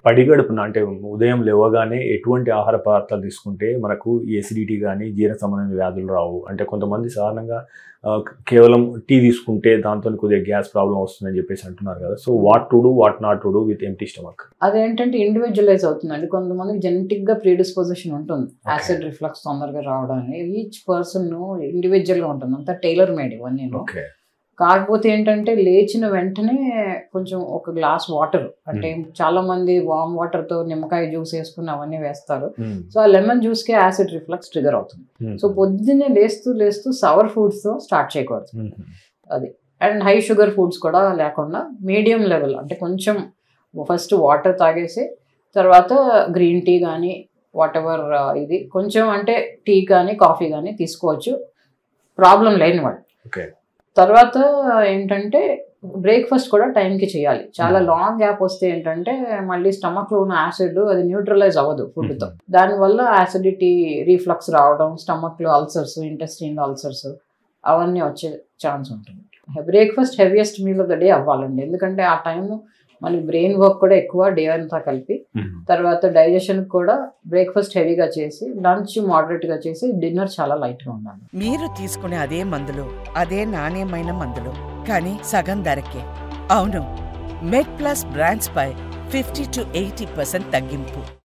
పడిగడుపున అంటే ఉదయం లేవగానే ఎటువంటి ఆహార పదార్థాలు తీసుకుంటే మనకు ఈ ఎసిడిటీ గానీ, జీర్ణ సంబంధమైన వ్యాధులు రావు? అంటే కొంతమంది సాధారణంగా కేవలం టీ తీసుకుంటే దాంతోని కొద్దిగా గ్యాస్ ప్రాబ్లమ్ వస్తుందని చెప్పేసి అంటున్నారు కదా! So, what to do, what not to do with empty stomach? అదేంటంటే ఇండివిడ్యువలైజ్ అవుతుందండి. కొంతమందికి జెనెటిక్‌గా ప్రిడిస్పోజిషన్ ఉంటుంది. యాసిడ్ రిఫ్లక్స్ తొందరగా రావడం అని. ఈచ్ పర్సన్ ఇండివిడ్యువల్‌గా ఉంటుంది. అంతా టైలర్ మేడ్ ఇవన్నీను. ఓకే. కాకపోతే ఏంటంటే లేచిన వెంటనే కొంచెం ఒక గ్లాస్ వాటర్ అంటే చాలా మంది వామ్ వాటర్‌తో నిమ్మకాయ జ్యూస్ ఏసుకొని అవన్నీ వేస్తారు. సో, ఆ లెమన్ జ్యూస్‌కే యాసిడ్ రిఫ్లక్స్ ట్రిగ్గర్ అవుతుంది. సో, పొద్దున్నే లేస్తూ సవర్ ఫుడ్స్‌తో స్టార్ట్ చేయకూడదు. అది. అండ్ హై షుగర్ ఫుడ్స్ కూడా లేకుండా మీడియం లెవెల్ అంటే కొంచెం ఫస్ట్ వాటర్ తాగేసి తర్వాత గ్రీన్ టీ గానీ వాటెవర్ ఇది కొంచెం అంటే టీ కానీ, కాఫీ గానీ తీసుకోవచ్చు. ప్రాబ్లం లేని వాళ్ళు. ఓకే. తర్వాత ఏంటంటే బ్రేక్‌ఫాస్ట్ కూడా టైంకి చేయాలి. చాలా లాంగ్ గ్యాప్ వస్తే ఏంటంటే మళ్ళీ స్టమక్‌లో ఉన్న యాసిడ్ అది న్యూట్రలైజ్ అవ్వదు ఫుడ్‌తో. దానివల్ల యాసిడిటీ, రిఫ్లక్స్ రావడం, స్టమక్‌లో అల్సర్స్, ఇంటెస్టైనల్ అల్సర్స్ అవన్నీ వచ్చే ఛాన్స్ ఉంటుంది. Breakfast heaviest meal of the day అవ్వాలండి. ఎందుకంటే ఆ టైము మనకి బ్రెయిన్ వర్క్ కూడా ఎక్కువ డే అంతా కలిపి. తర్వాత డైజెషన్‌కి కూడా బ్రేక్‌ఫాస్ట్ హెవీగా చేసి, లంచ్ మోడరేట్‌గా చేసి, డిన్నర్ చాలా లైట్‌గా ఉండాలి. మీరు తీసుకునే అదే మందులు, అదే నాణ్యమైన మందులు, కానీ సగం ధరకే. అవును, మెడ్ ప్లస్ బ్రాండ్స్ పై 50 to 80% తగ్గింపు.